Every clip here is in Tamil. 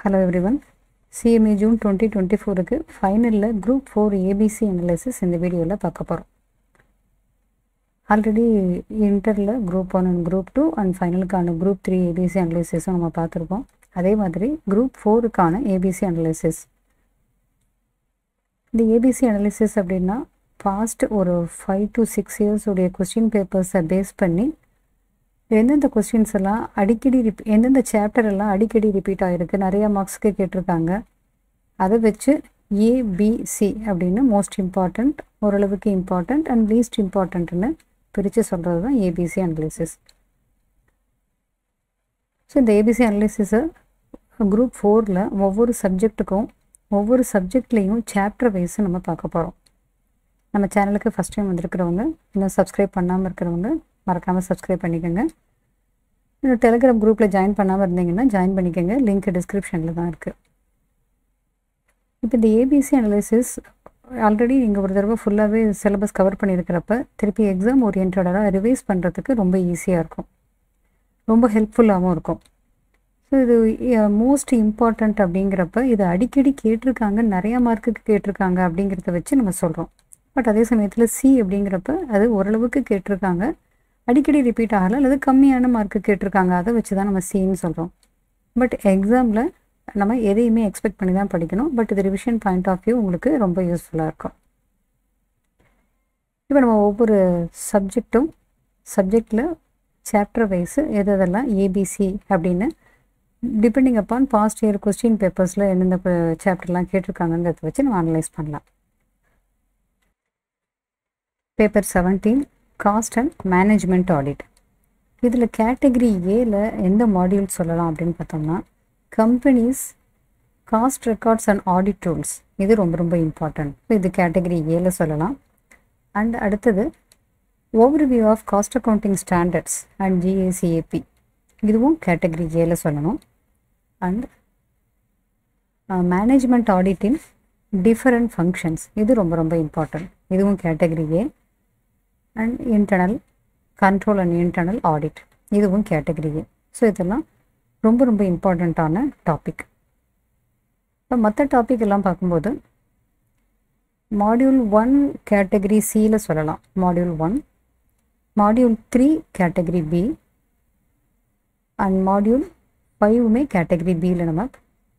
Hello everyone. CMA June 2024 க்கு ஃபைனல்ல Group 4 ABC analysis இந்த வீடியோல பார்க்க போறோம். ஆல்ரெடி இன்டர்ல Group 1 and Group 2 and ஃபைனலுக்கான Group 3 ABC analysis நம்ம பார்த்திருக்கோம். அதே மாதிரி Group 4 க்கான ABC analysis. இந்த ABC analysis அப்படினா past ஒரு 5 to 6 years உடைய question papers பேஸ் பண்ணி எந்தெந்த क्वेश्चंस எல்லாம் அடிக்கடி எந்தெந்த சாப்டர் எல்லாம் அடிக்கடி ரிப்பீட் ஆயிருக்கு நிறைய மார்க்ஸ்க்கு கேட்டிருக்காங்க அதை வெச்சு A B C அப்படினு மோஸ்ட் இம்பார்ட்டன்ட் ஓரளவுக்கு இம்பார்ட்டன்ட் and least இம்பார்ட்டன்ட்னு பிரிச்சு சொல்றது தான் ABC அனாலிசிஸ். சோ இந்த ABC அனாலிசிஸ் குரூப் 4 ல ஒவ்வொரு சப்ஜெக்ட்டுக்கும் ஒவ்வொரு சப்ஜெக்ட்லயும் சாப்டர் வைஸ் நம்ம பார்க்க போறோம். நம்ம சேனலுக்கு ஃபர்ஸ்ட் டைம் வந்திருக்கிறவங்க இன்னும் Subscribe பண்ணாம இருக்கிறவங்க மறக்காம Subscribe பண்ணிக்கங்க. இந்த Telegram குரூப்ல ஜாயின் பண்ணாம இருந்தீங்கன்னா ஜாயின் பண்ணிக்கங்க. லிங்க் டிஸ்கிரிப்ஷன்ல தான் இருக்கு. இப்போ இந்த ABC அனாலிசிஸ் ஆல்ரெடி நீங்க ஒரு தடவை ஃபுல்லாவே சிலபஸ் கவர் பண்ணியிருக்கிறப்ப திருப்பி எக்ஸாம் ஓரியன்டடா ரிவைஸ் பண்றதுக்கு ரொம்ப ஈஸியா இருக்கும். ரொம்ப ஹெல்ப்ஃபுல்லாவும் இருக்கும். சோ இது மோஸ்ட் இம்பார்ட்டன்ட் அப்படிங்கறப்ப இது அடிக்கடி கேட்டிருக்காங்க நிறைய மார்க்குக்கு கேட்டிருக்காங்க அப்படிங்கறத வெச்சு நம்ம சொல்றோம். பட் அதே சமயத்துல C அப்படிங்கறப்ப அது ஓரளவுக்கு கேட்டிருக்காங்க அடிக்கடி ரிப்பீட் ஆகல அல்லது கம்மியான மார்க் கேட்டிருக்காங்க அதை வெச்சு தான் நம்ம C ன்னு சொல்றோம். பட் எக்ஸாம்ல நம்ம எதையுமே எக்ஸ்பெக்ட் பண்ணி தான் படிக்கணும். பட் இது ரிவிஷன் பாயிண்ட் ஆஃப் வியூ உங்களுக்கு ரொம்ப யூஸ்ஃபுல்லா இருக்கும். இப்போ நம்ம ஒவ்வொரு சப்ஜெக்ட்ல சாப்டர் வைஸ் எதெல்லாம் ABC அப்படினு depending upon past year question பேப்பர்ஸ்ல என்னென்ன சாப்டர்லாம் கேட்டிருக்காங்கங்கறத வெச்சு நம்ம அனலைஸ் பண்ணலாம். Paper 17 cost and management audit. இதுல கேட்டகரி A ல எந்த மாடியூல் சொல்லலாம் அப்படினு பார்த்தோம்னா companies cost records and audit tools இது ரொம்ப இம்பார்ட்டன்ட். இது கேட்டகரி A ல சொல்லலாம். அண்ட் அடுத்து overview of cost accounting standards and GACAP இதுவும் கேட்டகரி A ல சொல்லணும். And management audit in different functions இது ரொம்ப இம்பார்ட்டன்ட். இதுவும் category A. and internal control and internal audit இதுவும் கேட்டகரி A. சோ இதெல்லாம் ரொம்ப இம்பார்ட்டன்ட்டான டாபிக். இப்போ மற்ற டாபிக் எல்லாம் பார்க்கும்போது மாடியூல் 1 கேட்டகரி C ல சொல்லலாம் module 1, module 3 category B and module 5மே கேட்டகரி B ல நம்ம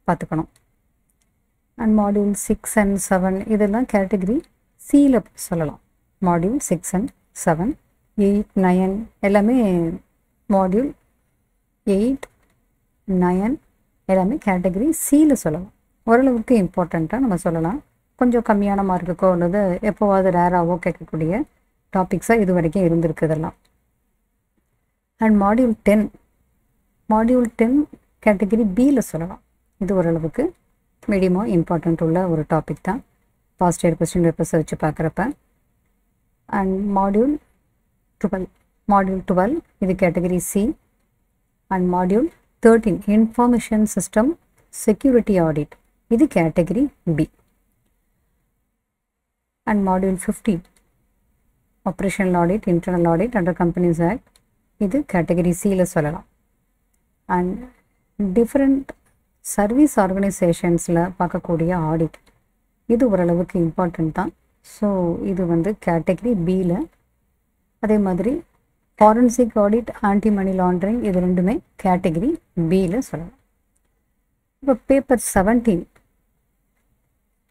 பார்த்துக்கணும். and மாடியூல் 6 and 7 இதெல்லாம் கேட்டகரி C ல சொல்லலாம். மாடியூல் 6 and 7, 8, 9 எல்லாமே மாடியூல் 8, 9 எல்லாமே கேட்டகரி C ல சொல்லலாம். ஓரளவுக்கு இம்பார்ட்டன்ட்டா நம்ம சொல்லலாம். கொஞ்சம் கம்மியான மார்க்குக்கோ அல்லது எப்போவாவது ரேராவோ கேட்கக்கூடிய டாபிக்ஸா இது வரைக்கும் இருந்திருக்கு இதெல்லாம். அண்ட் மாடியூல் 10 கேட்டகரி B ல சொல்லலாம். இது ஓரளவுக்கு மீடியமா இம்பார்ட்டன்ட் உள்ள ஒரு டாபிக் தான் பாஸ்ட் இயர் क्वेश्चन பேப்பர்ஸ் வச்சு பார்க்கறப்ப. and module 12 இது category C and module 13 information system security audit இது category B and module 15 operational audit internal audit under companies act இது category C ல சொல்லலாம். and different service organizations ல பார்க்கக்கூடிய audit இது ஓரளவுக்கு இம்பார்ட்டன்ட் தான். ஸோ இது கேட்டகரி B ல. அதே மாதிரி forensic audit anti money laundering இது ரெண்டுமே கேட்டகரி B ல சொல்லலாம். இப்போ paper 17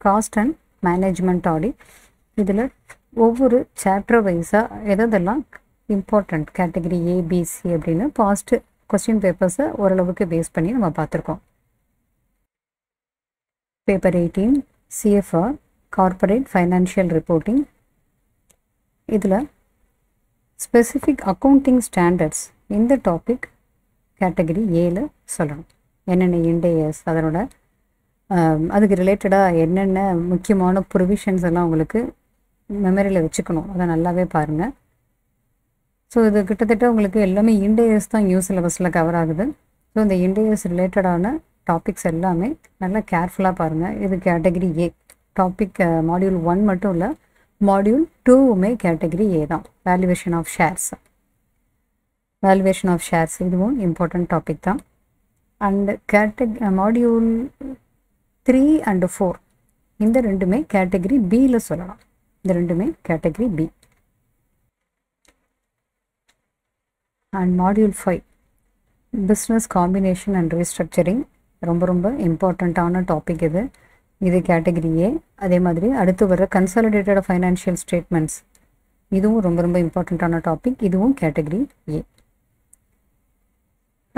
cost and management audit இதில் ஒவ்வொரு சாப்டர் வைஸாக எதெல்லாம் important category A B C அப்படின்னு பாஸ்ட் क्वेश्चन பேப்பர்ஸை ஓரளவுக்கு பேஸ் பண்ணி நம்ம பார்த்துருக்கோம். Paper 18 CFR Corporate Financial Reporting இதுல Specific Accounting Standards இந்த டாபிக் கேட்டகரி A ல சொல்லணும். என்னென்ன இண்டேஸ் அதனோட அதுக்கு ரிலேட்டடா என்னென்ன முக்கியமான ப்ரொவிஷன்ஸ் எல்லாம் உங்களுக்கு மெமரியில வச்சுக்கணும் அதை நல்லாவே பாருங்க. ஸோ இது கிட்டத்தட்ட உங்களுக்கு எல்லாமே இண்டேஸ் தான் நியூ சிலபஸ்ல கவர் ஆகுது. ஸோ இந்த இண்டேஸ் ரிலேட்டடான டாபிக்ஸ் எல்லாமே நல்லா கேர்ஃபுல்லா பாருங்க. இது கேட்டகரி A டாபிக் மாடியூல் 1 மட்டும் இல்ல மாடியூல் 2மே கேட்டகரி A தான். வேல்யூவேஷன் ஆஃப் ஷேர்ஸ் இதுவும் இம்பார்ட்டன்ட் டாபிக் தான். அண்ட் மாடியூல் 3 and 4 இந்த ரெண்டுமே கேட்டகரி பியில் சொல்லலாம். இந்த ரெண்டுமே category B. And module 5 business combination and restructuring ரொம்ப ரொம்ப இம்பார்ட்டண்ட்டான டாபிக் இது. இது கேட்டகரி ஏ. அதே மாதிரி அடுத்து வர கன்சாலிடேட்டட் ஃபைனான்ஷியல் ஸ்டேட்மெண்ட்ஸ் இதுவும் ரொம்ப ரொம்ப இம்பார்ட்டண்ட்டான டாபிக். இதுவும் கேட்டகரி ஏ.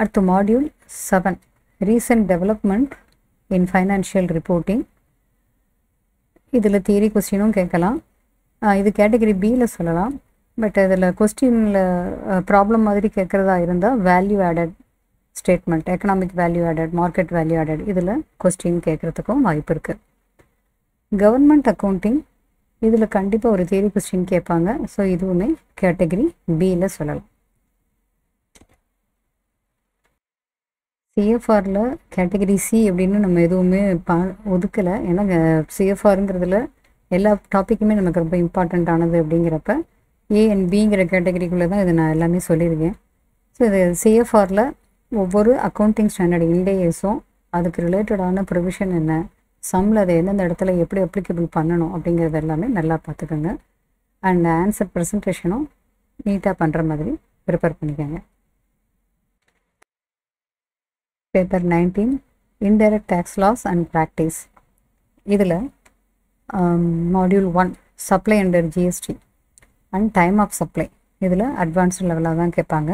அடுத்து மாடியூல் 7 ரீசன்ட் டெவலப்மெண்ட் இன் ஃபைனான்ஷியல் ரிப்போர்ட்டிங். இதில் தியரி கொஸ்டினும் கேட்கலாம். இது கேட்டகரி பியில் சொல்லலாம். பட் இதில் கொஸ்டினில் ப்ராப்ளம் மாதிரி கேட்குறதா இருந்தால் value added statement, economic value added, market value added இதில் கொஸ்டின் கேட்குறதுக்கும் வாய்ப்பு இருக்குது. கவர்மெண்ட் அக்கௌண்டிங் இதில் கண்டிப்பாக ஒரு தியரி கொஸ்டின் கேட்பாங்க. ஸோ இதுவுமே கேட்டகரி பியில் சொல்லலாம். சிஎஃப்ஆரில் கேட்டகரி சி அப்படின்னு நம்ம எதுவுமே ஒதுக்கலை. ஏன்னா சிஎஃப்ஆருங்கிறதுல எல்லா டாப்பிக்குமே நமக்கு ரொம்ப இம்பார்ட்டண்ட்டானது. அப்படிங்கிறப்ப ஏ அண்ட் பிங்கிற கேட்டகரிக்குள்ளே தான் இதை நான் எல்லாமே சொல்லியிருக்கேன். ஸோ இது சிஎஃப்ஆரில் ஒவ்வொரு அக்கௌண்டிங் ஸ்டாண்டர்ட் இண்டேஸும் அதுக்கு ரிலேட்டடான ப்ரொவிஷன் என்ன, சம்மில் அதை எந்தெந்த இடத்துல எப்படி அப்ளிகபிள் பண்ணணும் அப்படிங்கிறது எல்லாமே நல்லா பார்த்துக்கோங்க. அண்ட் ஆன்சர் ப்ரெசன்டேஷனும் நீட்டாக பண்ணுற மாதிரி ப்ரிப்பேர் பண்ணிக்கோங்க. Paper 19 indirect tax laws and practice. இதில் module 1 supply under GST and time of supply இதில் அட்வான்ஸ்டு லெவலாக தான் கேட்பாங்க.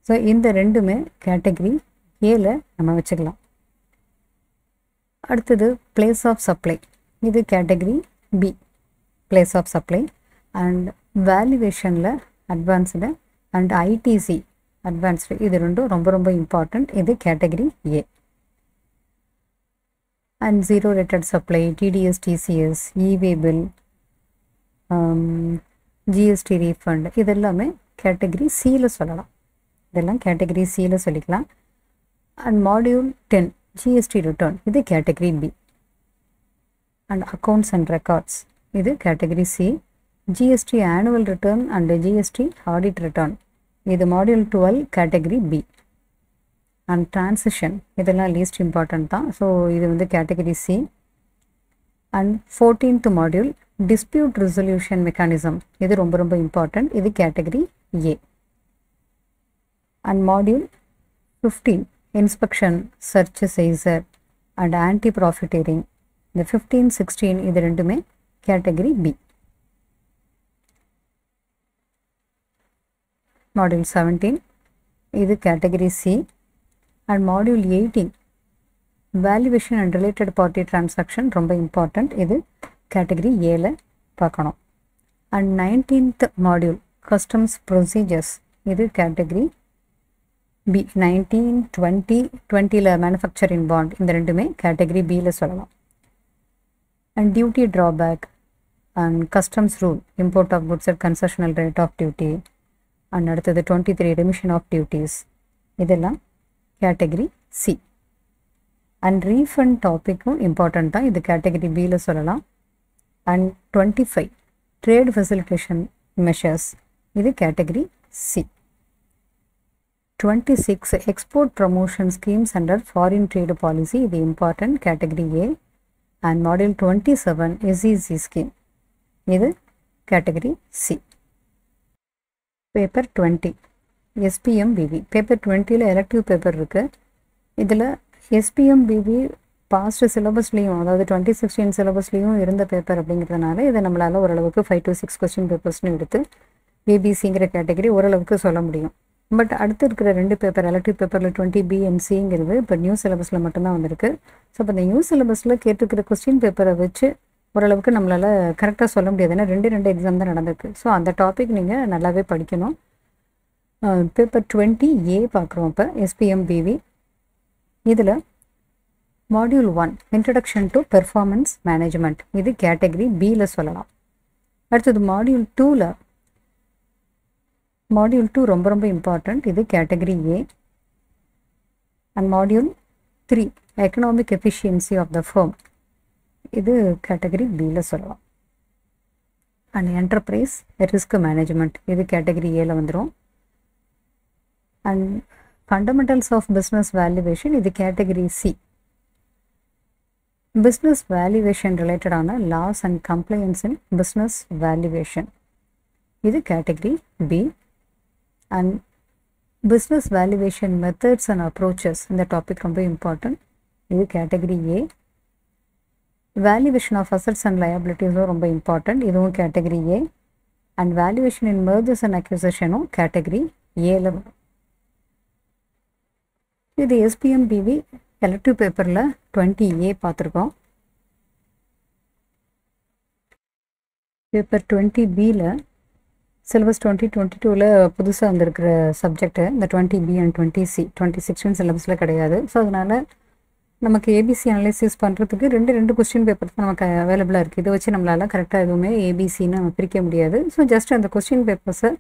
ஸோ இந்த ரெண்டுமே கேட்டகரி ஏல நம்ம வச்சுக்கலாம். அடுத்தது பிளேஸ் ஆஃப் சப்ளை. இது category B place of supply. And வேல்யூவேஷனில் அட்வான்ஸ்டு அண்ட் ஐடிசி அட்வான்ஸ்டு இது ரெண்டும் ரொம்ப ரொம்ப இம்பார்ட்டண்ட். இது category A. And zero rated supply, TDS, TCS, e way bill, GST refund இதெல்லாமே கேட்டகரி சியில் சொல்லலாம். இதெல்லாம் கேட்டகரி சியில் சொல்லிக்கலாம். அண்ட் மாடியூல் 10 ஜிஎஸ்டி ரிட்டர்ன் இது category B. And accounts and records இது category C. GST annual return and GST audit return இது module 12 category B. And transition இதெல்லாம் லீஸ்ட் இம்பார்ட்டன்ட் தான். ஸோ இது வந்து category C. And 14th module dispute resolution mechanism இது ரொம்ப ரொம்ப இம்பார்ட்டன்ட். இது category A. And module 15 inspection, search seizure and anti profiteering இந்த 15, 16 இது ரெண்டுமே கேட்டகரி பி. மாடியூல் 17 இது category C. And module 18 valuation and related party transaction ரொம்ப இம்பார்ட்டண்ட். இது கேட்டகரி ஏல பார்க்கணும். And 19th module customs procedures இது கேட்டகரி பி. 19, 20, 20ல் மேனுஃபேக்சரிங் பாண்ட் இந்த ரெண்டுமே கேட்டகரி பியில் சொல்லலாம். And duty drawback and customs rule, import of goods at concessional rate of duty. And அடுத்தது 23 ரெமிஷன் ஆஃப் டியூட்டிஸ் இதெல்லாம் கேட்டகரி சி. அண்ட் ரீஃபண்ட் டாப்பிக்கும் இம்பார்ட்டண்ட் தான். இது கேட்டகரி பியில் சொல்லலாம். அண்ட் 25 ட்ரேட் ஃபெசிலிட்டேஷன் மெஷர்ஸ் இது category C. 26 export promotion schemes under foreign trade policy இது important category A. And module 27 SEZ scheme இது category C. Paper 20 SPMBV. Paper 20ல் எலக்டிவ் பேப்பர் இருக்குது. இதில் எஸ்பிஎம்பிவி பாஸ்ட் சிலபஸ்லேயும் அதாவது 2016 சிலபஸ்லேயும் இருந்த பேப்பர் அப்படிங்கிறதுனால இதை நம்மளால் ஓரளவுக்கு 5 to 6 கொஸ்டின் பேப்பர்ஸ்னு எடுத்து ஏபிசிங்கிற கேட்டகரி ஓரளவுக்கு சொல்ல முடியும். பட் அடுத்து இருக்கிற 2 பேப்பர் எலக்டிவ் பேப்பரில் 20B and Cங்கிறது இப்போ நியூ சிலபஸில் மட்டும்தான் வந்திருக்கு. ஸோ இப்போ இந்த நியூ சிலபஸில் கேட்டிருக்கிற கொஸ்டின் பேப்பரை வச்சு ஓரளவுக்கு நம்மளால் கரெக்டாக சொல்ல முடியாது. ஏன்னா 2 எக்ஸாம் தான் நடந்திருக்கு. ஸோ அந்த டாபிக் நீங்கள் நல்லாவே படிக்கணும். பேப்பர் 20A பார்க்குறோம். இப்போ எஸ்பிஎம்பிவி இதில் module 1 introduction to performance management இது கேட்டகரி பியில் சொல்லலாம். அடுத்தது மாடியூல் 2 ரொம்ப ரொம்ப இம்பார்ட்டண்ட். இது category A. And module 3 economic efficiency of the firm இது கேட்டகரி பியில் சொல்லலாம். அண்ட் என்டர்பிரைஸ் ரிஸ்க் மேனேஜ்மெண்ட் இது கேட்டகரி ஏல வந்துடும். And fundamentals of business valuation, இது கேட்டகரி சி. பிஸ்னஸ் வேல்யூவேஷன் ரிலேட்டடான laws and complaints in business valuation, இது category B. And business valuation methods and approaches, இந்த டாபிக் ரொம்ப இம்பார்ட்டன்ட், இது category A. Valuation of assets and லயபிலிட்டிஸும் ரொம்ப இம்பார்ட்டன்ட், இதுவும் category A. And valuation in mergers and அக்யூசிஷனும் கேட்டகரி ஏல வரும். இது எஸ்பிஎம்பிவி எலக்டிவ் பேப்பரில் 20A பார்த்துருக்கோம். பேப்பர் 20Bயில் சிலபஸ் 2022ல் புதுசாக வந்திருக்கிற சப்ஜெக்டு இந்த 20B அண்ட் 20C 2016 சிலபஸில் கிடையாது. ஸோ அதனால் நமக்கு ஏபிசி அனலைசிஸ் பண்ணுறதுக்கு ரெண்டு கொஸ்டின் பேப்பர் தான் நமக்கு அவைலபிளாக இருக்குது. இதை வச்சு நம்மளால் கரெக்டாக எதுவுமே ஏபிசின்னு நம்ம பிரிக்க முடியாது. ஸோ ஜஸ்ட் அந்த கொஸ்டின் பேப்பர்ஸை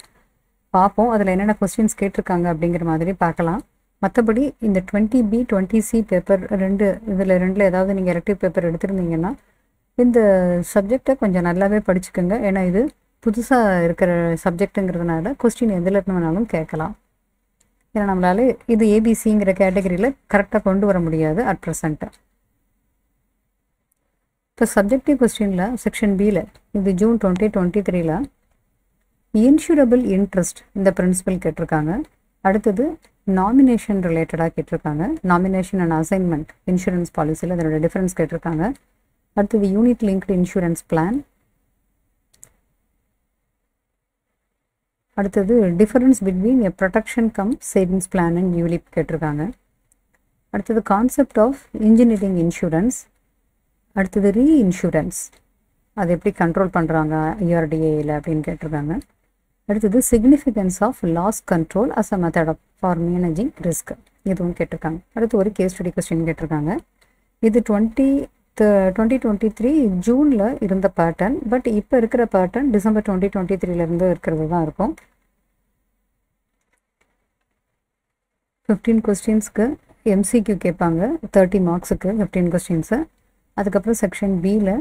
பார்ப்போம், அதில் என்னென்ன கொஸ்டின்ஸ் கேட்டிருக்காங்க அப்படிங்கிற மாதிரி பார்க்கலாம். மற்றபடி இந்த 20B 20C பேப்பர் ரெண்டில் ஏதாவது நீங்கள் எலக்டிவ் பேப்பர் எடுத்திருந்தீங்கன்னா இந்த சப்ஜெக்டை கொஞ்சம் நல்லாவே படிச்சுக்கோங்க. ஏன்னா இது புதுசாக இருக்கிற சப்ஜெக்ட்டுங்கிறதுனால கொஸ்டின் எதில் வேணாலும் கேட்கலாம். ஏன்னா நம்மளால இது ஏபிசிங்கிற கேட்டகரியில் கரெக்டாக கொண்டு வர முடியாது அட் ப்ரெசண்ட்டு. இப்போ சப்ஜெக்டிவ் கொஸ்டினில் செக்ஷன் பியில் இது ஜூன் 2023 இன்சூரபிள் இன்ட்ரெஸ்ட் இந்த பிரின்சிபல் கேட்டிருக்காங்க. அடுத்தது நாமினேஷன் ரிலேட்டடாக கேட்டிருக்காங்க. நாமினேஷன் அண்ட் அசைன்மெண்ட் இன்சூரன்ஸ் பாலிசியில் அதனோட டிஃப்ரென்ஸ் கேட்டிருக்காங்க. அடுத்தது யூனிட் லிங்க்டு இன்சூரன்ஸ் பிளான். அடுத்தது difference between a protection cum savings plan and ULIP கேட்டிருக்காங்க. அடுத்தது கான்செப்ட் ஆஃப் இன்ஜினியரிங் இன்சூரன்ஸ். அடுத்தது ரீஇன்சூரன்ஸ், அதை எப்படி கண்ட்ரோல் பண்ணுறாங்க IRDAயில் அப்படின்னு கேட்டிருக்காங்க. அடுத்தது significance of loss control as a method of for managing risk, இதுவும் கேட்டிருக்காங்க. அடுத்து ஒரு கேஸ் ஸ்டடி கொஸ்டின் கேட்டிருக்காங்க. இது 2023 ஜூனில் இருந்த பேட்டர்ன், பட் இப்போ இருக்கிற பேட்டர்ன் டிசம்பர் 2023 இருக்கிறது தான் இருக்கும். 15 கொஸ்டின்ஸ்க்கு MCQ கேட்பாங்க, 30 மார்க்ஸுக்கு 15 கொஸ்டின்ஸு. அதுக்கப்புறம் செக்ஷன் பியில்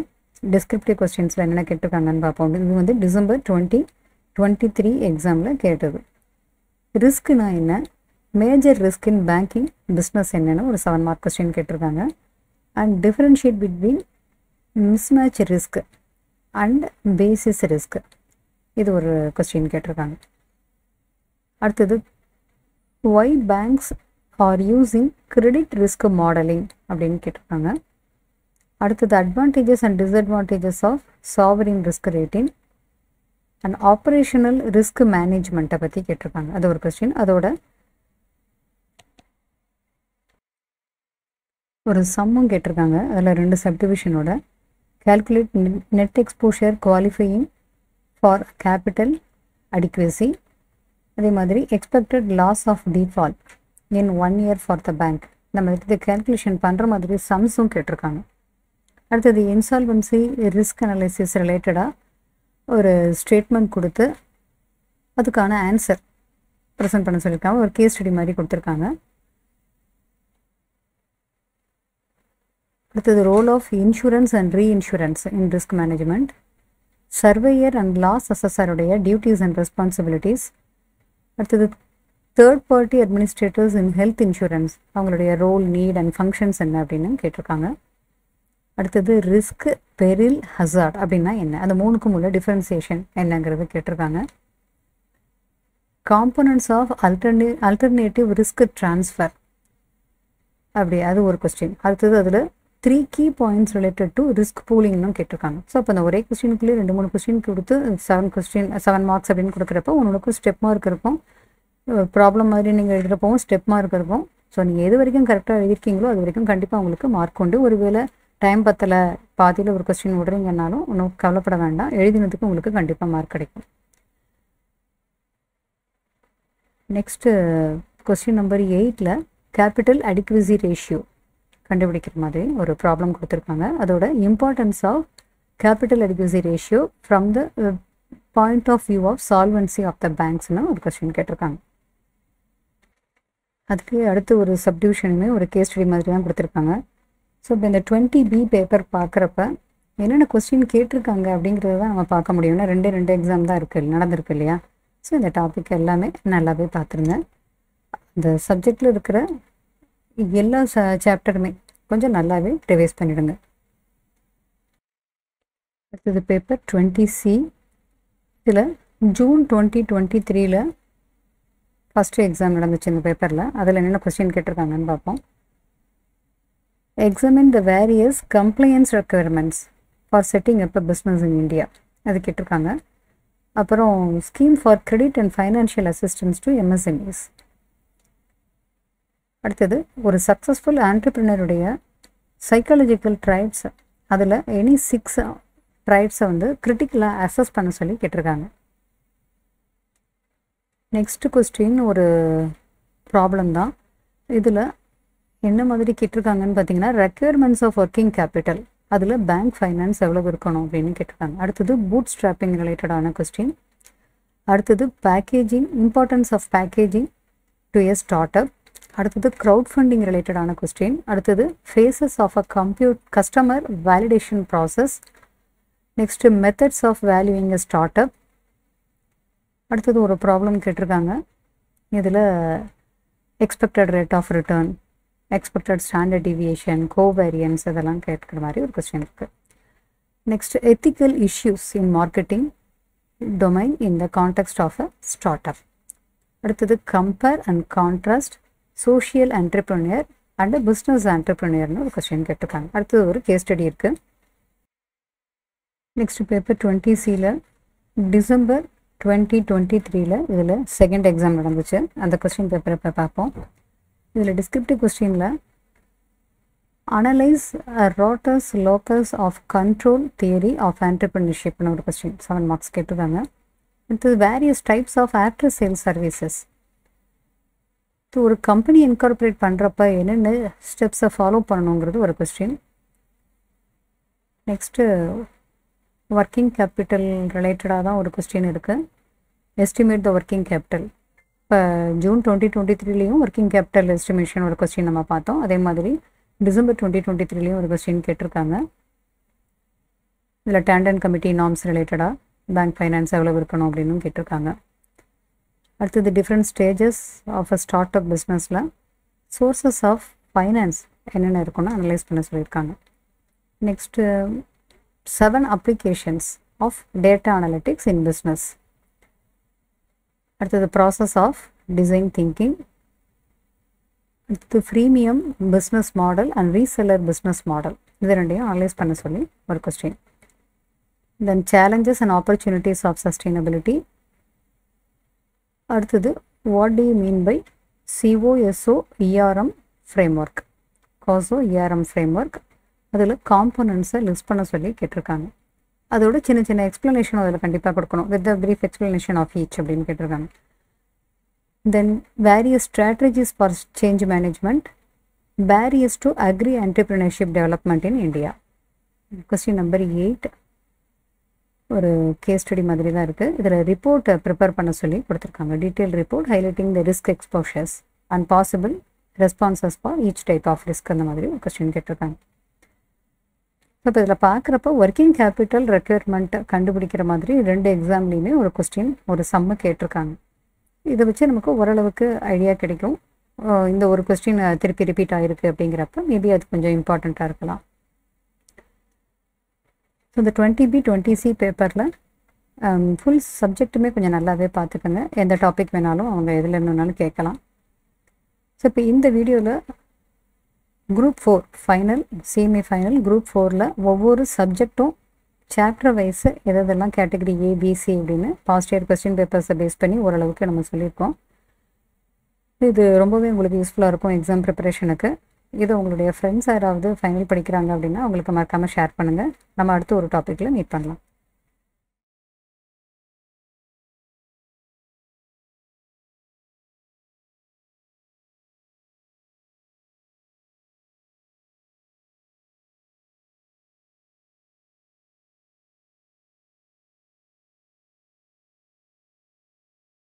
டிஸ்கிரிப்டிவ் கொஸ்டின்ஸில் என்னென்ன கேட்டிருக்காங்கன்னு பார்ப்போம். இது வந்து டிசம்பர் 2023 எக்ஸாமில் கேட்டது. ரிஸ்க்குனா என்ன, major risk in banking business என்னென்னு ஒரு 7 மார்க் கொஸ்டின் கேட்டிருக்காங்க. And differentiate between mismatch risk and basis risk, இது ஒரு கொஸ்டின் கேட்டிருக்காங்க. அடுத்தது why banks are using credit risk modelling அப்படின்னு கேட்டிருக்காங்க. அடுத்தது advantages and disadvantages of sovereign risk rating and operational risk மேனேஜ்மெண்ட்டை பற்றி கேட்டிருக்காங்க. அது ஒரு கொஸ்டின். அதோட ஒரு சம்மும் கேட்டிருக்காங்க. அதில் 2 சப்டிவிஷனோட calculate net exposure qualifying for capital adequacy, அதே மாதிரி expected loss of default in 1 year for the bank, இந்த மாதிரி கேல்குலேஷன் பண்ணுற மாதிரி சம்ஸும் கேட்டிருக்காங்க. அடுத்தது இன்சால்வன்சி ரிஸ்க் அனாலிசிஸ் ரிலேட்டடாக ஒரு ஸ்டேட்மெண்ட் கொடுத்து அதுக்கான ஆன்சர் ப்ரெசென்ட் பண்ண சொல்லியிருக்காங்க. ஒரு கேஸ் ஸ்டடி மாதிரி கொடுத்துருக்காங்க. அடுத்தது role of insurance and reinsurance in risk management, surveyor and loss அசஸருடைய டியூட்டிஸ் அண்ட் ரெஸ்பான்சிபிலிட்டிஸ். அடுத்தது third party administrators in health insurance, அவங்களுடைய ரோல், நீட் அண்ட் ஃபங்க்ஷன்ஸ் என்ன அப்படின்னு கேட்டிருக்காங்க. அடுத்தது ரிஸ்க், பெரில், ஹசார்ட் அப்படின்னா என்ன, அந்த 3க்கும் உள்ள டிஃபரன்சியேஷன் என்னங்கிறது கேட்டிருக்காங்க. Components of alternative risk transfer, அப்படி அது ஒரு கொஸ்டின். அடுத்தது அதில் 3 key points related to risk pooling கேட்டிருக்காங்க. ஸோ அப்போ அந்த ஒரே கொஸ்டினுக்குள்ளே 2-3 கொஸ்டின் கொடுத்து 7 மார்க்ஸ் அப்படின்னு கொடுக்குறப்போ உங்களுக்கும் ஸ்டெப் மார்க் இருக்கும். ப்ராப்ளம் மாதிரி நீங்கள் எழுதுகிறப்பவும் ஸ்டெப் மார்க் இருக்கும். ஸோ நீங்கள் எது வரைக்கும் கரெக்டாக எழுதிருக்கீங்களோ அது வரைக்கும் கண்டிப்பாக உங்களுக்கு மார்க் உண்டு. ஒருவேளை டைம் பத்தலை, பாதியில் ஒரு கொஸ்டின் விடுறீங்கன்னாலும் ஒன்றும் கவலைப்பட வேண்டாம், எழுதினதுக்கு உங்களுக்கு கண்டிப்பாக மார்க் கிடைக்கும். நெக்ஸ்ட்டு கொஸ்டின் நம்பர் 8ல் கேபிட்டல் அடிக்வசி ரேஷியோ கண்டுபிடிக்கிற மாதிரி ஒரு ப்ராப்ளம் கொடுத்துருக்காங்க. அதோட importance of capital adequacy ratio from the point of view of solvency of the பேங்க்ஸ்னு ஒரு கொஸ்டின் கேட்டிருக்காங்க. அதுக்கு அடுத்து ஒரு சப்டிவிஷனுமே ஒரு கேஸ் ஸ்டடி மாதிரி தான் கொடுத்துருக்காங்க. ஸோ இப்போ இந்த 20B பேப்பர் பார்க்குறப்ப என்னென்ன கொஸ்டின் கேட்டிருக்காங்க அப்படிங்கிறத தான் நம்ம பார்க்க முடியும்னா 2 எக்ஸாம் தான் நடந்திருக்கு இல்லையா. ஸோ இந்த டாபிக் எல்லாமே நல்லாவே பார்த்துருங்க. இந்த சப்ஜெக்டில் இருக்கிற எல்லா சாப்டருமே கொஞ்சம் நல்லாவே ரிவைஸ் பண்ணிவிடுங்க. அடுத்தது பேப்பர் 20C. இதில் ஜூன் 2023 ஃபஸ்ட்டு எக்ஸாம் நடந்துச்சு இந்த பேப்பரில். அதில் என்னென்ன கொஸ்டின் கேட்டிருக்காங்கன்னு பார்ப்போம். Examine the various compliance requirements for setting up a business in India அது கேட்டிருக்காங்க. அப்புறம் scheme for credit and financial assistance to MSMEs. அடுத்தது ஒரு சக்ஸஸ்ஃபுல் ஆண்டர்பிரினருடைய சைக்காலஜிக்கல் ட்ரைட்ஸ், அதில் எனி 6 ட்ரைட்ஸை வந்து கிரிட்டிக்கலாக அசஸ் பண்ண சொல்லி கேட்டிருக்காங்க. நெக்ஸ்ட் கொஸ்டின் ஒரு ப்ராப்ளம் தான். இதில் என்ன மாதிரி கேட்டிருக்காங்கன்னு பார்த்தீங்கன்னா, ரெக்யர்மெண்ட்ஸ் ஆஃப் ஒர்க்கிங் கேபிட்டல், அதில் பேங்க் ஃபைனான்ஸ் எவ்வளோ இருக்கணும் அப்படின்னு கேட்டிருக்காங்க. அடுத்தது பூட் ஸ்ட்ராப்பிங் ரிலேட்டடான கொஸ்டின். அடுத்தது packaging, importance of packaging to a startup. அடுத்தது க்ரௌட் ஃபண்டிங் ரிலேட்டடான கொஸ்டின். அடுத்தது phases of a customer validation process. Next methods of valuing a startup. அடுத்தது ஒரு ப்ராப்ளம் கேட்டிருக்காங்க. இதில் expected rate of return, expected standard deviation, covariance இதெல்லாம் கேட்குற மாதிரி ஒரு கொஸ்டின் இருக்குது. Next ethical issues in marketing domain in the context of a startup. அடுத்தது compare and contrast social entrepreneur and business என்டர்பிரினியர்னு ஒரு கொஸ்டின் கேட்டிருக்காங்க. அடுத்தது ஒரு கேஸ் ஸ்டடி இருக்குது. நெக்ஸ்ட் பேப்பர் 20C டிசம்பர் 2023 இதில் செகண்ட் எக்ஸாம் நடந்துச்சு. அந்த கொஸ்டின் பேப்பரை இப்போ பார்ப்போம். இதில் டிஸ்கிரிப்டிவ் கொஸ்டினில் analyse Rotter's locus of control theory of என்டர்பிரினர்ஷிப்னு ஒரு கொஸ்டின் 7 மார்க்ஸ் கேட்டிருக்காங்க. அடுத்தது various types of after sales services. ஒரு கம்பெனி இன்கார்பரேட் பண்ணுறப்ப என்னென்ன ஸ்டெப்ஸை ஃபாலோ பண்ணணுங்கிறது ஒரு கொஸ்டின். நெக்ஸ்ட்டு ஒர்க்கிங் கேபிட்டல் ரிலேட்டடாக தான் ஒரு கொஸ்டின் இருக்குது. Estimate the working capital. இப்போ ஜூன் 2023 ஒர்க்கிங் கேபிட்டல் எஸ்டிமேஷன் ஒரு கொஸ்டின் நம்ம பார்த்தோம். அதே மாதிரி டிசம்பர் 2023 ஒரு கொஸ்டின் கேட்டிருக்காங்க. இதில் டேண்டன் கமிட்டி நார்ம்ஸ் ரிலேட்டடாக பேங்க் ஃபைனான்ஸ் எவ்வளோ இருக்கணும் அப்படின்னு கேட்டிருக்காங்க. அடுத்தது different stages of a startup பிஸ்னஸில் சோர்சஸ் ஆஃப் ஃபைனான்ஸ் என்னென்ன இருக்குன்னு அனலைஸ் பண்ண சொல்லியிருக்காங்க. Next 7 applications of data analytics in business. அடுத்தது ப்ராசஸ் ஆஃப் டிசைன் திங்கிங். அடுத்தது freemium business model and reseller business model, இது ரெண்டையும் அனலைஸ் பண்ண சொல்லி ஒரு question. Then challenges and opportunities of sustainability. அடுத்தது what do you mean by COSO ERM framework, COSO ERM framework. அதில் காம்போனன்ட்ஸை லிஸ்ட் பண்ண சொல்லி கேட்டிருக்காங்க. அதோட சின்ன சின்ன எக்ஸ்ப்ளனேஷன் அதில் கண்டிப்பாக கொடுக்கணும். With the brief explanation of each அப்படின்னு கேட்டிருக்காங்க. Then various strategies for change management, barriers to agri entrepreneurship development in India. Question number 8 ஒரு கேஸ் ஸ்டடி மாதிரி தான் இருக்குது. இதில் ரிப்போர்ட்டை ப்ரிப்பேர் பண்ண சொல்லி கொடுத்துருக்காங்க. Detail report highlighting the risk exposures and possible responses for each type of risk அந்த மாதிரி ஒரு கொஸ்டின் கேட்டிருக்காங்க. இப்போ இதில் பார்க்குறப்ப ஒர்க்கிங் கேபிட்டல் ரெக்யர்மெண்ட் கண்டுபிடிக்கிற மாதிரி 2 எக்ஸாம்லேயுமே ஒரு கொஸ்டின் ஒரு சம்மு கேட்டிருக்காங்க. இதை வச்சு நமக்கு ஓரளவுக்கு ஐடியா கிடைக்கும். இந்த ஒரு கொஸ்டின் திருப்பி ரிப்பீட் ஆகிருக்கு அப்படிங்கிறப்ப மேபி அது கொஞ்சம் இம்பார்ட்டண்ட்டாக இருக்கலாம். ஸோ இந்த 20B 20C பேப்பரில் ஃபுல் சப்ஜெக்ட்டுமே கொஞ்சம் நல்லாவே பார்த்துக்கோங்க. எந்த டாபிக் வேணாலும் அவங்க எதில் இருந்தனாலும் கேட்கலாம். ஸோ இப்போ இந்த வீடியோவில் group 4 final, semi final group 4ல் ஒவ்வொரு சப்ஜெக்டும் சாப்டர் வைஸு எதெல்லாம் கேட்டகரி ABC அப்படின்னு பாஸ்ட் இயர் கொஸ்டின் பேப்பர்ஸை பேஸ் பண்ணி ஓரளவுக்கு நம்ம சொல்லியிருக்கோம். இது ரொம்பவே உங்களுக்கு யூஸ்ஃபுல்லாக இருக்கும் எக்ஸாம் ப்ரிப்பரேஷனுக்கு. இது உங்களுடைய ஃப்ரெண்ட்ஸ் யாராவது ஃபைனல் படிக்கிறாங்க அப்படின்னா அவங்களுக்கு மறக்காமல் ஷேர் பண்ணுங்கள். நம்ம அடுத்து ஒரு டாப்பிக்கில் மீட் பண்ணலாம்.